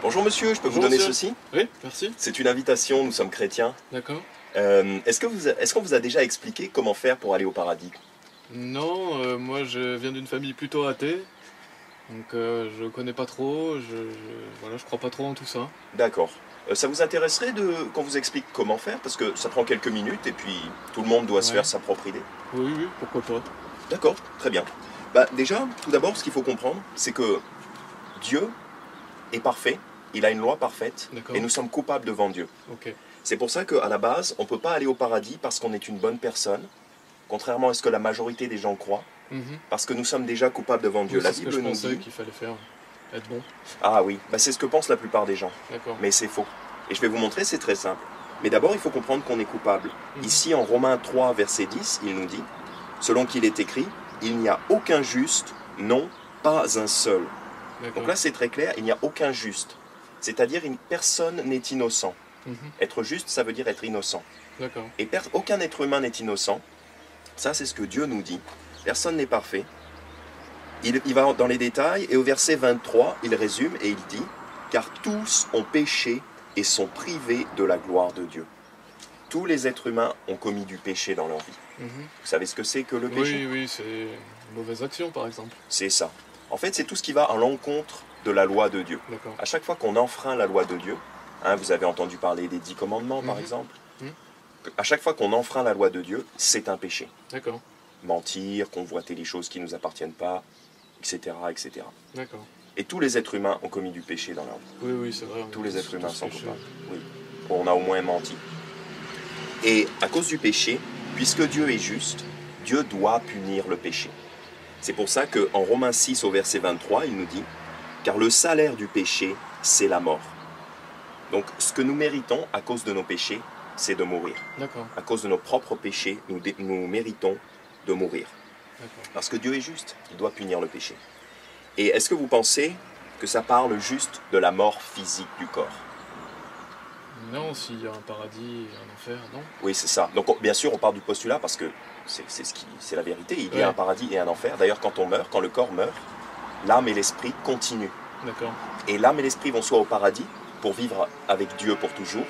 Bonjour monsieur, je peux vous Bonjour donner monsieur. ceci? Oui, merci. C'est une invitation, nous sommes chrétiens. D'accord. Est-ce qu'on vous a déjà expliqué comment faire pour aller au paradis? Non, moi je viens d'une famille plutôt athée, donc je connais pas trop, voilà, je crois pas trop en tout ça. D'accord. Ça vous intéresserait qu'on vous explique comment faire? Parce que ça prend quelques minutes et puis tout le monde doit se Ouais. faire sa propre idée. Oui, oui, pourquoi pas. D'accord, très bien. Bah, déjà, tout d'abord, ce qu'il faut comprendre, c'est que Dieu est parfait, il a une loi parfaite D'accord. et nous sommes coupables devant Dieu. Ok. C'est pour ça qu'à la base, on ne peut pas aller au paradis parce qu'on est une bonne personne, contrairement à ce que la majorité des gens croient, Mhm. parce que nous sommes déjà coupables devant Dieu. Oui, La c'est ce que Bible je nous pensais dit... qu'il fallait faire. Être bon. Ah oui, bah c'est ce que pensent la plupart des gens, D'accord. mais c'est faux. Et je vais vous montrer, c'est très simple. Mais d'abord, il faut comprendre qu'on est coupable. Mhm. Ici, en Romains 3, verset 10, il nous dit, selon qu'il est écrit, il n'y a aucun juste, non, pas un seul. D'accord. Donc là, c'est très clair, il n'y a aucun juste. C'est-à-dire, personne n'est innocent. Mhm. Être juste, ça veut dire être innocent. D'accord. Et aucun être humain n'est innocent. Ça, c'est ce que Dieu nous dit. Personne n'est parfait. Il va dans les détails, et au verset 23, il résume et il dit, car tous ont péché et sont privés de la gloire de Dieu. Tous les êtres humains ont commis du péché dans leur vie. Mhm. Vous savez ce que c'est que le péché? Oui, oui, c'est une mauvaise action par exemple. C'est ça. En fait, c'est tout ce qui va à l'encontre de la loi de Dieu. D'accord. À chaque fois qu'on enfreint la loi de Dieu, vous avez entendu parler des 10 commandements par Mhm. exemple, Mhm. à chaque fois qu'on enfreint la loi de Dieu, c'est un péché. D'accord. Mentir, convoiter les choses qui ne nous appartiennent pas, etc., etc. D'accord. Et tous les êtres humains ont commis du péché dans leur vie. Oui, oui, c'est vrai. Tous les êtres humains sont péchés. coupables. Oui. On a au moins menti. Et à cause du péché, puisque Dieu est juste, Dieu doit punir le péché. C'est pour ça qu'en Romains 6 au verset 23, il nous dit, car le salaire du péché, c'est la mort. Donc ce que nous méritons à cause de nos péchés, c'est de mourir. D'accord. À cause de nos propres péchés, nous méritons de mourir. D'accord. Parce que Dieu est juste, il doit punir le péché. Et est-ce que vous pensez que ça parle juste de la mort physique du corps? Non, s'il y a un paradis et un enfer, non. Oui, c'est ça. Donc bien sûr, on part du postulat parce que c'est la vérité. Il y a Ouais. un paradis et un enfer. D'ailleurs, quand on meurt, quand le corps meurt, l'âme et l'esprit continuent. D'accord. Et l'âme et l'esprit vont soit au paradis pour vivre avec Dieu pour toujours,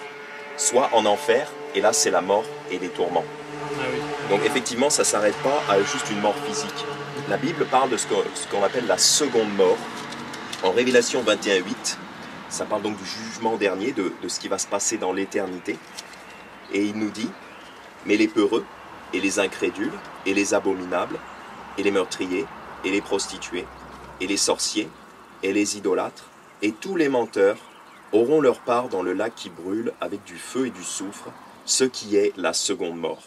soit en enfer, et là c'est la mort et les tourments. Ah oui. Donc effectivement, ça ne s'arrête pas à juste une mort physique. La Bible parle de ce qu'on appelle la seconde mort. En Révélation 21:8, ça parle donc du jugement dernier, de ce qui va se passer dans l'éternité. Et il nous dit, mais les peureux, et les incrédules, et les abominables, et les meurtriers, et les prostituées, et les sorciers, et les idolâtres, et tous les menteurs auront leur part dans le lac qui brûle avec du feu et du soufre, ce qui est la seconde mort.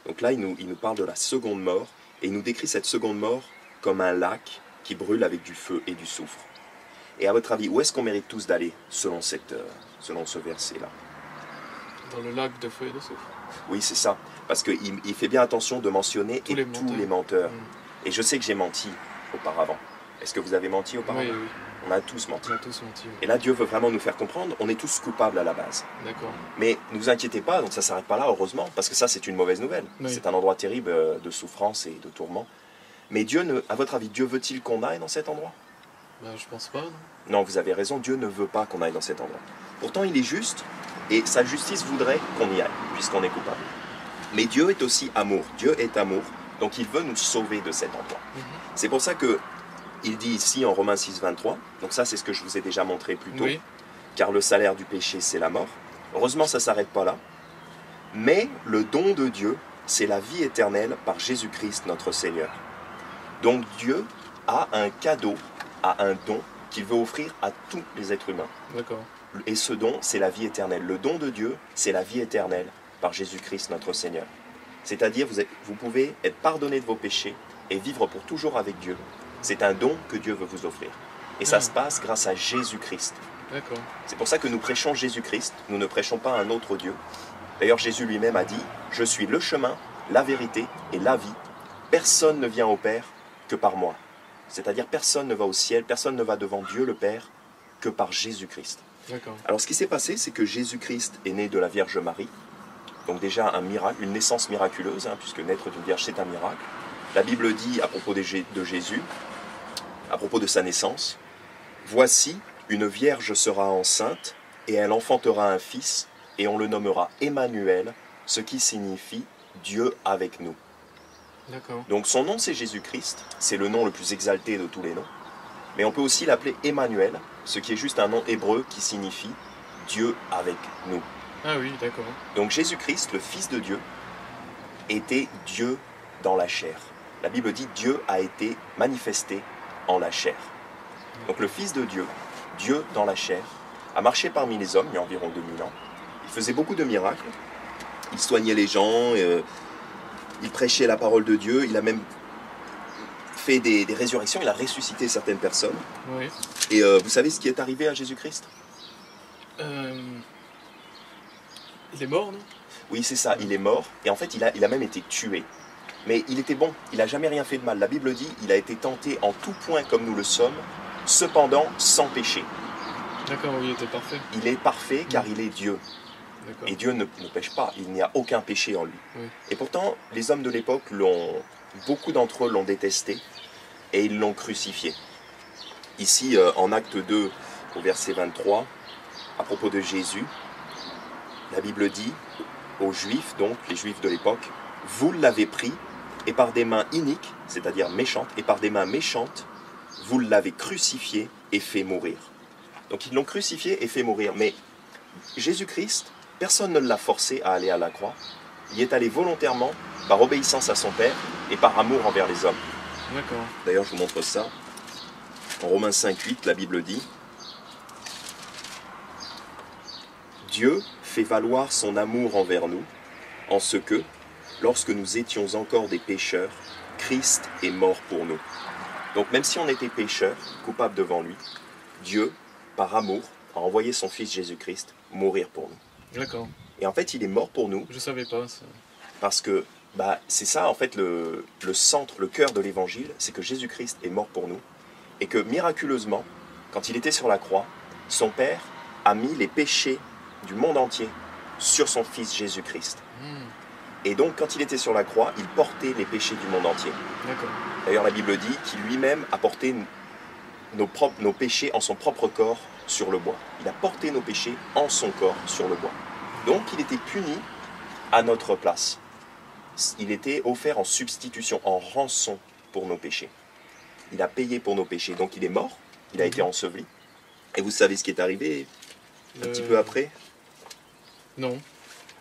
Donc là, il nous parle de la seconde mort, et il nous décrit cette seconde mort comme un lac qui brûle avec du feu et du soufre. Et à votre avis, où est-ce qu'on mérite tous d'aller selon ce verset-là? Dans le lac de feu et de soufre. Oui, c'est ça. Parce qu'il fait bien attention de mentionner Tous les menteurs. Mm. Et je sais que j'ai menti auparavant. Est-ce que vous avez menti auparavant? Oui, oui. On a tous menti. On a tous menti. Oui. Et là, Dieu veut vraiment nous faire comprendre, on est tous coupables à la base. D'accord. Mais ne vous inquiétez pas, donc ça ne s'arrête pas là, heureusement, parce que ça, c'est une mauvaise nouvelle. Oui. C'est un endroit terrible de souffrance et de tourment. Mais à votre avis, Dieu veut-il qu'on aille dans cet endroit? Bah, je pense pas, non. Non, vous avez raison, Dieu ne veut pas qu'on aille dans cet endroit. Pourtant, il est juste, et sa justice voudrait qu'on y aille, puisqu'on est coupable. Mais Dieu est aussi amour. Dieu est amour, donc il veut nous sauver de cet endroit. C'est pour ça que il dit ici en Romains 6, 23, donc ça c'est ce que je vous ai déjà montré plus tôt, Oui. car le salaire du péché c'est la mort. Heureusement ça ne s'arrête pas là, mais le don de Dieu c'est la vie éternelle par Jésus-Christ notre Seigneur. Donc Dieu a un cadeau, a un don qu'il veut offrir à tous les êtres humains. D'accord. Et ce don c'est la vie éternelle. Le don de Dieu c'est la vie éternelle par Jésus-Christ notre Seigneur. C'est-à-dire vous pouvez être pardonné de vos péchés et vivre pour toujours avec Dieu. C'est un don que Dieu veut vous offrir. Et ça se passe grâce à Jésus-Christ. D'accord. C'est pour ça que nous prêchons Jésus-Christ, nous ne prêchons pas un autre Dieu. D'ailleurs, Jésus lui-même a dit, « Je suis le chemin, la vérité et la vie. Personne ne vient au Père que par moi. » C'est-à-dire personne ne va au ciel, personne ne va devant Dieu le Père que par Jésus-Christ. D'accord. Alors ce qui s'est passé, c'est que Jésus-Christ est né de la Vierge Marie. Donc déjà un miracle, une naissance miraculeuse, puisque naître d'une Vierge c'est un miracle. La Bible dit à propos de Jésus, à propos de sa naissance, « Voici Une vierge sera enceinte, et elle enfantera un fils, et on le nommera Emmanuel, ce qui signifie Dieu avec nous. D'accord. Donc son nom c'est Jésus-Christ, c'est le nom le plus exalté de tous les noms. Mais on peut aussi l'appeler Emmanuel, ce qui est juste un nom hébreu qui signifie Dieu avec nous. Ah oui, d'accord. Donc Jésus-Christ, le Fils de Dieu, était Dieu dans la chair. La Bible dit Dieu a été manifesté en la chair. Donc le Fils de Dieu, Dieu dans la chair, a marché parmi les hommes il y a environ 2000 ans. Il faisait beaucoup de miracles. Il soignait les gens, il prêchait la parole de Dieu, il a même fait des résurrections, il a ressuscité certaines personnes. Oui. Et vous savez ce qui est arrivé à Jésus-Christ? Il est mort, non? Oui, c'est ça, il est mort, et en fait il a même été tué. Mais il était bon, il n'a jamais rien fait de mal. La Bible dit, il a été tenté en tout point comme nous le sommes, cependant sans péché. D'accord, oui, il était parfait. Il est parfait car il est Dieu. D'accord. Et Dieu ne pêche pas, il n'y a aucun péché en lui. Oui. Et pourtant, les hommes de l'époque, beaucoup d'entre eux l'ont détesté et ils l'ont crucifié. Ici, en Acte 2, au verset 23, à propos de Jésus, la Bible dit aux Juifs, donc les Juifs de l'époque, « Vous l'avez pris, et par des mains iniques, c'est-à-dire méchantes, et par des mains méchantes, vous l'avez crucifié et fait mourir. » Donc ils l'ont crucifié et fait mourir. Mais Jésus-Christ, personne ne l'a forcé à aller à la croix. Il y est allé volontairement, par obéissance à son Père et par amour envers les hommes. D'accord. D'ailleurs, je vous montre ça. En Romains 5,8, la Bible dit « Dieu fait valoir son amour envers nous, en ce que, lorsque nous étions encore des pécheurs, Christ est mort pour nous. » Donc même si on était pécheurs, coupables devant lui, Dieu, par amour, a envoyé son Fils Jésus-Christ mourir pour nous. D'accord. Et en fait, il est mort pour nous Je savais pas ça. parce que c'est ça, en fait, le centre, le cœur de l'évangile, c'est que Jésus-Christ est mort pour nous et que miraculeusement, quand il était sur la croix, son Père a mis les péchés du monde entier sur son Fils Jésus-Christ. Et donc, quand il était sur la croix, il portait les péchés du monde entier. D'accord. D'ailleurs, la Bible dit qu'il lui-même a porté nos péchés en son propre corps sur le bois. Il a porté nos péchés en son corps sur le bois. Donc, il était puni à notre place. Il était offert en substitution, en rançon pour nos péchés. Il a payé pour nos péchés. Donc, il est mort, il a été enseveli. Et vous savez ce qui est arrivé un petit peu après? Non,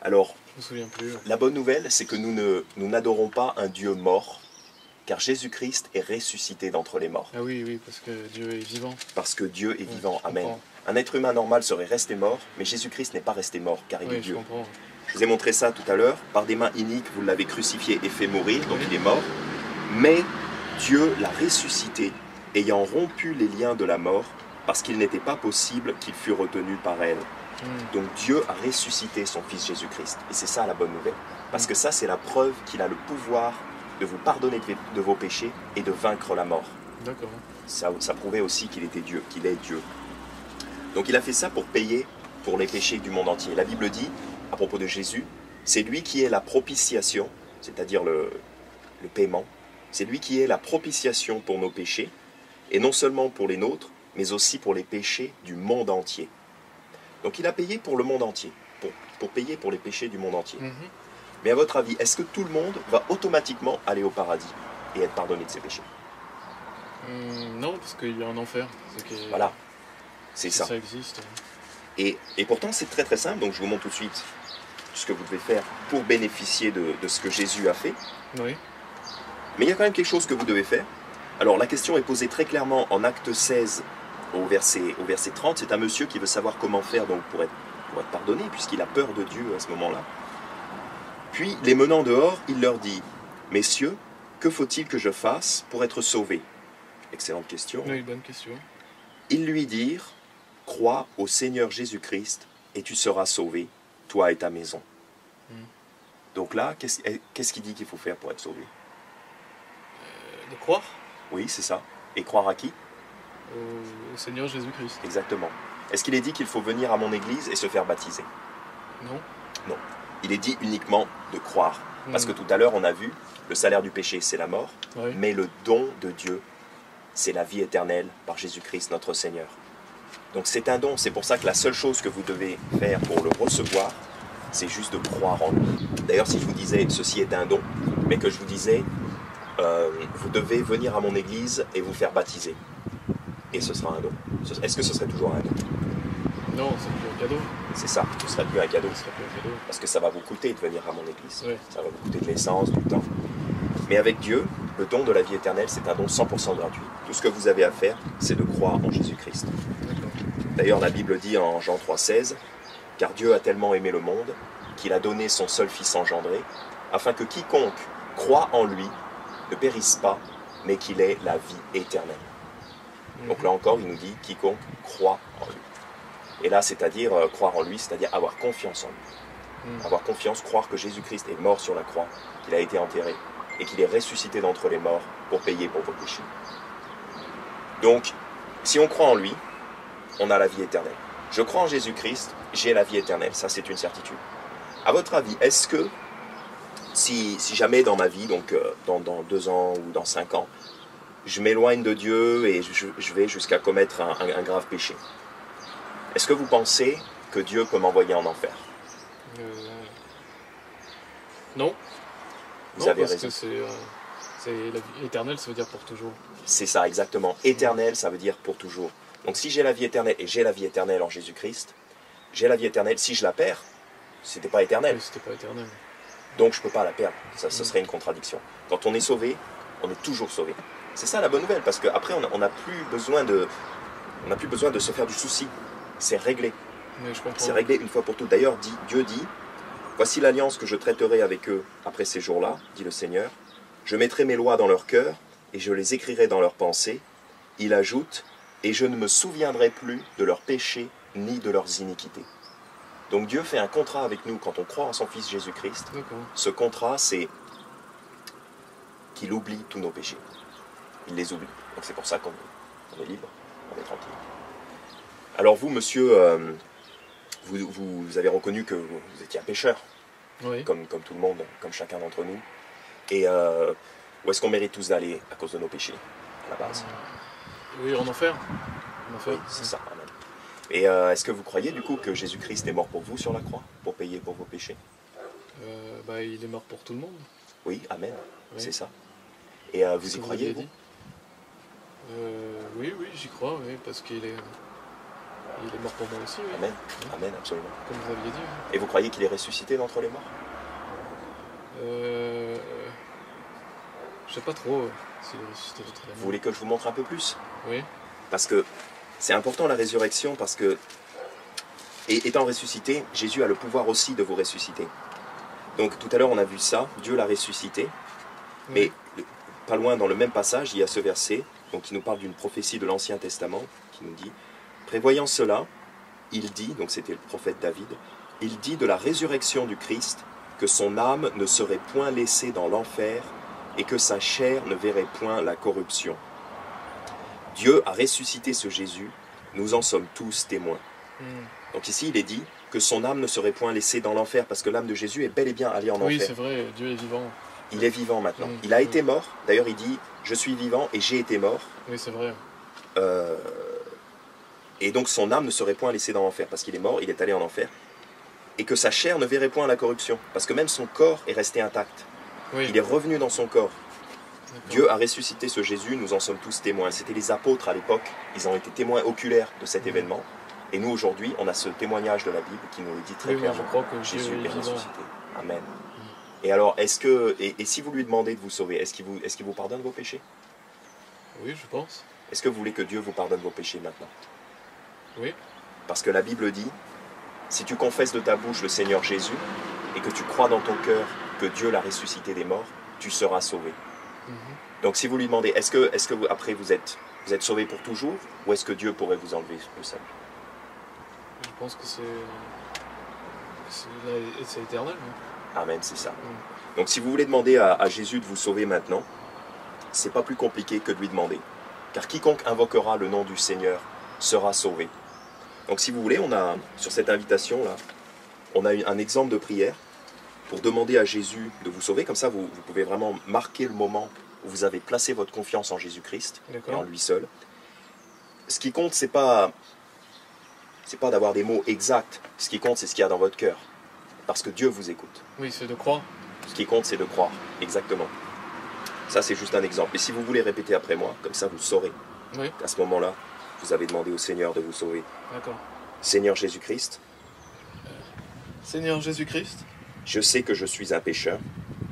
Alors, je me souviens plus. la bonne nouvelle, c'est que nous n'adorons pas un Dieu mort, car Jésus-Christ est ressuscité d'entre les morts. Ah oui, oui, parce que Dieu est vivant. Parce que Dieu est vivant. Je Amen. comprends. Un être humain normal serait resté mort, mais Jésus-Christ n'est pas resté mort, car il est Oui, je Dieu. comprends. Je vous ai montré ça tout à l'heure. Par des mains iniques, vous l'avez crucifié et fait mourir, donc Oui. il est mort. Mais Dieu l'a ressuscité, ayant rompu les liens de la mort, parce qu'il n'était pas possible qu'il fût retenu par elle. Donc Dieu a ressuscité son Fils Jésus-Christ. Et c'est ça la bonne nouvelle. Parce que ça, c'est la preuve qu'il a le pouvoir de vous pardonner de vos péchés et de vaincre la mort. D'accord. Ça prouvait aussi qu'il était Dieu, qu'il est Dieu. Donc il a fait ça pour payer pour les péchés du monde entier. La Bible dit, à propos de Jésus, c'est lui qui est la propitiation, c'est-à-dire le paiement. C'est lui qui est la propitiation pour nos péchés, et non seulement pour les nôtres, mais aussi pour les péchés du monde entier. Donc il a payé pour le monde entier, pour payer pour les péchés du monde entier. Mais à votre avis, est-ce que tout le monde va automatiquement aller au paradis et être pardonné de ses péchés? Non, parce qu'il y a un enfer. Voilà, c'est ça. Ça existe. Et pourtant, c'est très très simple, donc je vous montre tout de suite ce que vous devez faire pour bénéficier de ce que Jésus a fait. Oui. Mais il y a quand même quelque chose que vous devez faire. Alors la question est posée très clairement en Acte 16 au verset 30. C'est un monsieur qui veut savoir comment faire donc, pour être pardonné, puisqu'il a peur de Dieu à ce moment-là. Puis, les menant dehors, il leur dit « Messieurs, que faut-il que je fasse pour être sauvé ?» Excellente question. Oui, bonne question. Ils lui dirent « Crois au Seigneur Jésus-Christ et tu seras sauvé, toi et ta maison. » Donc là, qu'est-ce qu'il dit qu'il faut faire pour être sauvé? De croire Oui, c'est ça. Et croire à qui? au Seigneur Jésus-Christ. Exactement. Est-ce qu'il est dit qu'il faut venir à mon église et se faire baptiser? Non. Non. Il est dit uniquement de croire. Parce que tout à l'heure, on a vu, le salaire du péché, c'est la mort, Oui. mais le don de Dieu, c'est la vie éternelle par Jésus-Christ, notre Seigneur. Donc c'est un don, c'est pour ça que la seule chose que vous devez faire pour le recevoir, c'est juste de croire en lui. D'ailleurs, si je vous disais ceci est un don, mais que je vous disais vous devez venir à mon église et vous faire baptiser, et ce sera un don. Est-ce que ce serait toujours un don? Non, c'est plus un cadeau. C'est ça, ce serait plus un cadeau. Ce serait plus un cadeau. Parce que ça va vous coûter de venir à mon église. Oui. Ça va vous coûter de l'essence, du temps. Mais avec Dieu, le don de la vie éternelle, c'est un don 100% gratuit. Tout ce que vous avez à faire, c'est de croire en Jésus-Christ. D'accord. D'ailleurs, la Bible dit en Jean 3,16 « Car Dieu a tellement aimé le monde qu'il a donné son seul Fils engendré, afin que quiconque croit en lui ne périsse pas, mais qu'il ait la vie éternelle. » Donc là encore, il nous dit « Quiconque croit en lui ». Et là, c'est-à-dire croire en lui, c'est-à-dire avoir confiance en lui. Avoir confiance, croire que Jésus-Christ est mort sur la croix, qu'il a été enterré, et qu'il est ressuscité d'entre les morts pour payer pour vos péchés. Donc, si on croit en lui, on a la vie éternelle. Je crois en Jésus-Christ, j'ai la vie éternelle. Ça, c'est une certitude. À votre avis, est-ce que, si jamais dans ma vie, donc dans 2 ans ou dans 5 ans, je m'éloigne de Dieu et je vais jusqu'à commettre un grave péché, est-ce que vous pensez que Dieu peut m'envoyer en enfer? Non. Vous avez parce raison. que c'est la vie éternelle, ça veut dire pour toujours. C'est ça, exactement. Éternel, ça veut dire pour toujours. Donc si j'ai la vie éternelle, et j'ai la vie éternelle en Jésus-Christ, j'ai la vie éternelle. Si je la perds, c'était pas éternel. Oui, c'était pas éternel. Donc je peux pas la perdre. Ça, ce serait une contradiction. Quand on est sauvé, on est toujours sauvé. C'est ça la bonne nouvelle, parce qu'après, on n'a plus besoin de se faire du souci. C'est réglé. Mais je comprends. C'est réglé une fois pour toutes. D'ailleurs, Dieu dit, voici l'alliance que je traiterai avec eux après ces jours-là, dit le Seigneur. Je mettrai mes lois dans leur cœur et je les écrirai dans leurs pensées. Il ajoute, et je ne me souviendrai plus de leurs péchés ni de leurs iniquités. Donc Dieu fait un contrat avec nous quand on croit en son Fils Jésus-Christ. D'accord. Ce contrat, c'est qu'il oublie tous nos péchés. Il les oublie. Donc c'est pour ça qu'on est libre, on est tranquille. Alors vous, monsieur, vous avez reconnu que vous étiez un pécheur, Oui. comme tout le monde, comme chacun d'entre nous. Et où est-ce qu'on mérite tous d'aller à cause de nos péchés, à la base? Oui, en enfer. En enfer. Oui, c'est ça. Amen. Et est-ce que vous croyez du coup que Jésus-Christ est mort pour vous sur la croix, pour payer pour vos péchés? Il est mort pour tout le monde. Oui, amen, Oui. c'est ça. Et vous C'est ce y que croyez, aviez vous? dit. Oui, j'y crois, oui, parce qu'il est mort pour moi aussi, oui. Amen, amen, absolument. Comme vous aviez dit. Oui. Et vous croyez qu'il est ressuscité d'entre les morts? Je sais pas trop s'il est ressuscité d'entre les Vous morts. voulez que je vous montre un peu plus? Oui. Parce que c'est important la résurrection, parce que, et étant ressuscité, Jésus a le pouvoir aussi de vous ressusciter. Donc tout à l'heure on a vu ça, Dieu l'a ressuscité, mais pas loin dans le même passage, il y a ce verset, donc qui nous parle d'une prophétie de l'Ancien Testament, qui nous dit, prévoyant cela, il dit, donc c'était le prophète David, il dit de la résurrection du Christ, que son âme ne serait point laissée dans l'enfer, et que sa chair ne verrait point la corruption. Dieu a ressuscité ce Jésus, nous en sommes tous témoins. Donc ici, il est dit que son âme ne serait point laissée dans l'enfer, parce que l'âme de Jésus est bel et bien allée en Oui, enfer. c'est vrai, Dieu est vivant. Il est vivant maintenant. Il a été mort. D'ailleurs, il dit, je suis vivant et j'ai été mort. Oui, c'est vrai. Et donc son âme ne serait point laissée dans l'enfer, parce qu'il est mort, il est allé en enfer. Et que sa chair ne verrait point la corruption, parce que même son corps est resté intact. Oui. Il est revenu dans son corps. D'accord. Dieu a ressuscité ce Jésus, nous en sommes tous témoins. C'était les apôtres à l'époque, ils ont été témoins oculaires de cet événement. Et nous aujourd'hui, on a ce témoignage de la Bible qui nous le dit très Oui, moi, clairement. je crois que Dieu Jésus est est vivant. ressuscité. Amen. Et alors, est-ce que, et si vous lui demandez de vous sauver, est-ce qu'il vous pardonne vos péchés? Oui, je pense. Est-ce que vous voulez que Dieu vous pardonne vos péchés maintenant? Oui. Parce que la Bible dit, si tu confesses de ta bouche le Seigneur Jésus et que tu crois dans ton cœur que Dieu l'a ressuscité des morts, tu seras sauvé. Donc si vous lui demandez, est-ce que vous, après vous êtes sauvé pour toujours, ou est-ce que Dieu pourrait vous enlever le salut? Je pense que c'est éternel. Non? Amen, c'est ça. Donc si vous voulez demander à Jésus de vous sauver maintenant, c'est pas plus compliqué que de lui demander. Car quiconque invoquera le nom du Seigneur sera sauvé. Donc si vous voulez, on a, sur cette invitation-là, on a un exemple de prière pour demander à Jésus de vous sauver. Comme ça, vous pouvez vraiment marquer le moment où vous avez placé votre confiance en Jésus-Christ et en lui seul. Ce qui compte, c'est pas c'est pas d'avoir des mots exacts. Ce qui compte, c'est ce qu'il y a dans votre cœur. Parce que Dieu vous écoute. Oui, c'est de croire. Ce qui compte, c'est de croire. Exactement. Ça, c'est juste un exemple. Et si vous voulez répéter après moi, comme ça, vous saurez Oui, qu'à ce moment-là, vous avez demandé au Seigneur de vous sauver. d'accord. Seigneur Jésus-Christ, Seigneur Jésus-Christ, je sais que je suis un pécheur.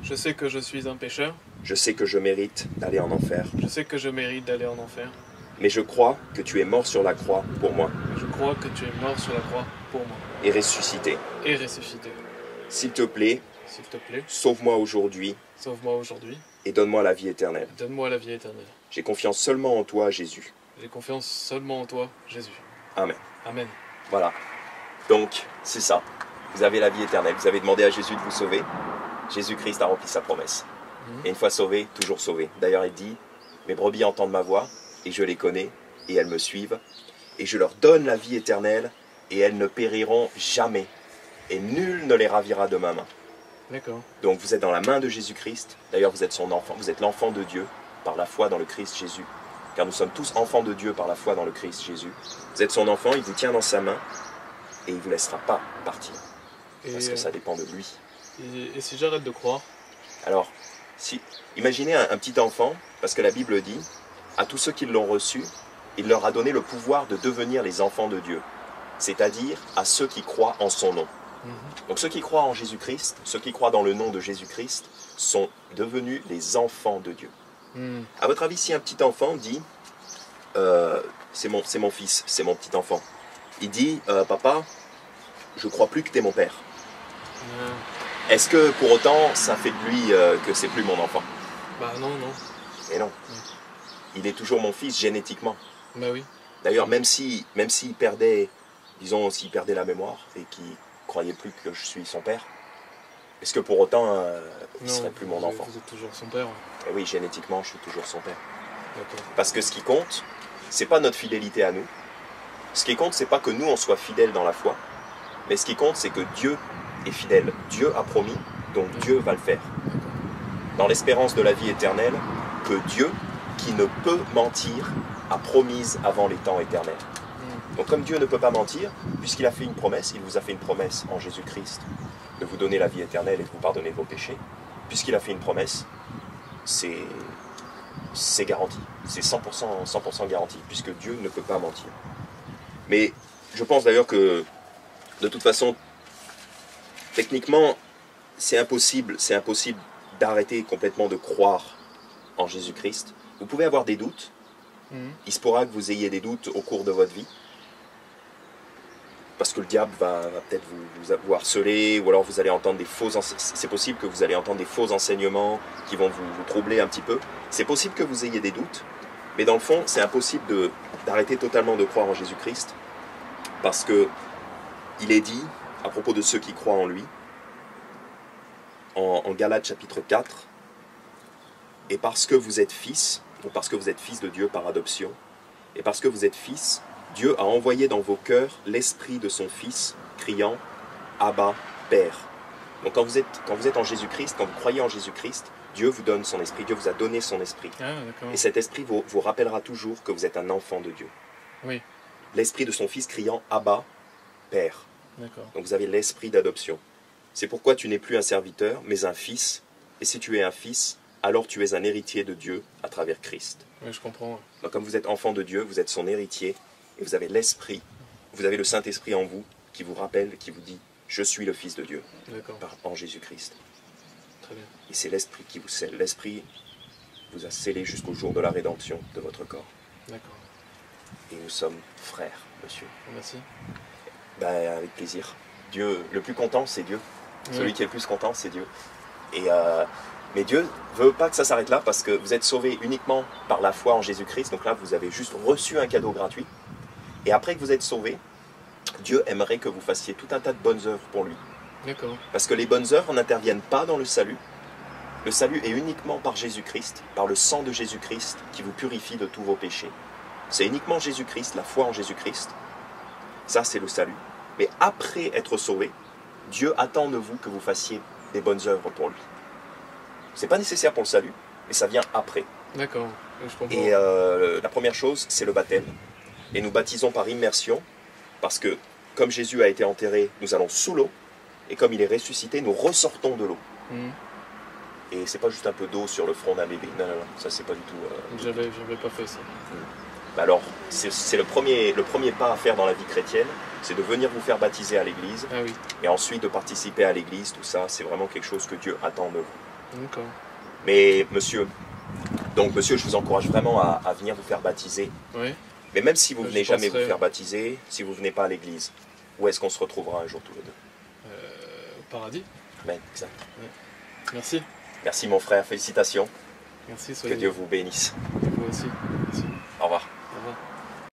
je sais que je suis un pécheur. Je sais que je mérite d'aller en enfer. Je sais que je mérite d'aller en enfer. Mais je crois que tu es mort sur la croix pour moi Je crois que tu es mort sur la croix pour moi et ressuscité. et ressuscité. S'il te plaît, S'il te plaît, sauve-moi aujourd'hui sauve-moi aujourd'hui. et donne-moi la vie éternelle. Donne-moi la vie éternelle. J'ai confiance seulement en toi, Jésus. J'ai confiance seulement en toi, Jésus. Amen. Amen. Voilà. Donc, c'est ça. Vous avez la vie éternelle. Vous avez demandé à Jésus de vous sauver. Jésus-Christ a rempli sa promesse. Et une fois sauvé, toujours sauvé. D'ailleurs, il dit, mes brebis entendent ma voix, et je les connais, et elles me suivent. Et je leur donne la vie éternelle, et elles ne périront jamais. Et nul ne les ravira de ma main. D'accord. Donc vous êtes dans la main de Jésus-Christ. D'ailleurs, vous êtes son enfant. Vous êtes l'enfant de Dieu par la foi dans le Christ Jésus. Car nous sommes tous enfants de Dieu par la foi dans le Christ Jésus. Vous êtes son enfant, il vous tient dans sa main, et il ne vous laissera pas partir. Parce que ça dépend de lui. Et si j'arrête de croire? Alors, imaginez un petit enfant, parce que la Bible dit, à tous ceux qui l'ont reçu, il leur a donné le pouvoir de devenir les enfants de Dieu. C'est-à-dire à ceux qui croient en son nom. Donc ceux qui croient en Jésus-Christ, ceux qui croient dans le nom de Jésus-Christ, sont devenus les enfants de Dieu. À votre avis, si un petit enfant dit, c'est mon fils, c'est mon petit enfant, il dit, papa, je crois plus que tu es mon père. Est-ce que pour autant, ça fait de lui que c'est plus mon enfant? Bah non, non. Et non. Il est toujours mon fils génétiquement. Bah oui. D'ailleurs, même s'il perdait, disons, s'il perdait la mémoire et qu'il croyait plus que je suis son père, est-ce que pour autant, il ne serait plus mon enfant? Vous êtes toujours son père. Et oui, génétiquement, je suis toujours son père. D'accord. Parce que ce qui compte, c'est pas notre fidélité à nous. Ce qui compte, c'est pas que nous, on soit fidèles dans la foi. Mais ce qui compte, c'est que Dieu est fidèle. Dieu a promis, donc Dieu va le faire. Dans l'espérance de la vie éternelle, que Dieu, qui ne peut mentir, a promise avant les temps éternels. Donc comme Dieu ne peut pas mentir, puisqu'il a fait une promesse, il vous a fait une promesse en Jésus-Christ de vous donner la vie éternelle et de vous pardonner vos péchés. Puisqu'il a fait une promesse, c'est garanti. C'est 100% garanti, puisque Dieu ne peut pas mentir. Mais je pense d'ailleurs que, de toute façon, techniquement, c'est impossible d'arrêter complètement de croire en Jésus-Christ. Vous pouvez avoir des doutes. Il se pourra que vous ayez des doutes au cours de votre vie. Parce que le diable va peut-être vous harceler, ou alors vous allez entendre des faux enseignements. C'est possible que vous allez entendre des faux enseignements qui vont vous troubler un petit peu. C'est possible que vous ayez des doutes. Mais dans le fond, c'est impossible d'arrêter totalement de croire en Jésus-Christ. Parce que il est dit, à propos de ceux qui croient en lui, en Galates chapitre 4, et parce que vous êtes fils, ou parce que vous êtes fils de Dieu par adoption, et parce que vous êtes fils, Dieu a envoyé dans vos cœurs l'esprit de son Fils, criant « Abba, Père ». Donc quand vous êtes en Jésus-Christ, quand vous croyez en Jésus-Christ, Dieu vous donne son esprit, Dieu vous a donné son esprit. Ah, et cet esprit vous rappellera toujours que vous êtes un enfant de Dieu. Oui. L'esprit de son Fils criant « Abba, Père ». Donc vous avez l'esprit d'adoption. C'est pourquoi tu n'es plus un serviteur, mais un fils. Et si tu es un fils, alors tu es un héritier de Dieu à travers Christ. Oui, je comprends. Donc comme vous êtes enfant de Dieu, vous êtes son héritier, et vous avez l'esprit, vous avez le Saint-Esprit en vous, qui vous rappelle, qui vous dit « Je suis le Fils de Dieu » en Jésus-Christ. Très bien. Et c'est l'Esprit qui vous scelle. L'Esprit vous a scellé jusqu'au jour de la rédemption de votre corps. D'accord. Et nous sommes frères, monsieur. Merci. Ben, avec plaisir. Dieu, le plus content, c'est Dieu. Celui qui est le plus content, c'est Dieu. Mais Dieu ne veut pas que ça s'arrête là, parce que vous êtes sauvés uniquement par la foi en Jésus-Christ. Donc là, vous avez juste reçu un cadeau gratuit. Et après que vous êtes sauvés, Dieu aimerait que vous fassiez tout un tas de bonnes œuvres pour lui. D'accord. Parce que les bonnes œuvres n'interviennent pas dans le salut. Le salut est uniquement par Jésus-Christ, par le sang de Jésus-Christ qui vous purifie de tous vos péchés. C'est uniquement Jésus-Christ, la foi en Jésus-Christ. Ça, c'est le salut. Mais après être sauvé, Dieu attend de vous que vous fassiez des bonnes œuvres pour lui. C'est pas nécessaire pour le salut, mais ça vient après. D'accord, je comprends. Et la première chose, c'est le baptême. Et nous baptisons par immersion Parce que comme Jésus a été enterré, nous allons sous l'eau, et comme il est ressuscité, nous ressortons de l'eau. Mhm. Et c'est pas juste un peu d'eau sur le front d'un bébé. Non, non, non, ça c'est pas du tout. Donc j'avais pas fait ça. Alors, c'est le premier pas à faire dans la vie chrétienne, c'est de venir vous faire baptiser à l'église, Ah oui, et ensuite de participer à l'église, tout ça, c'est vraiment quelque chose que Dieu attend de vous. d'accord. Mais monsieur, je vous encourage vraiment à venir vous faire baptiser. Oui, Mais même si vous J'y venez jamais vous penserai. faire baptiser, si vous venez pas à l'église, où est-ce qu'on se retrouvera un jour tous les deux? au paradis. Amen, exact. Merci. Merci mon frère, félicitations, Merci, que soyez Dieu vous bénisse. vous aussi.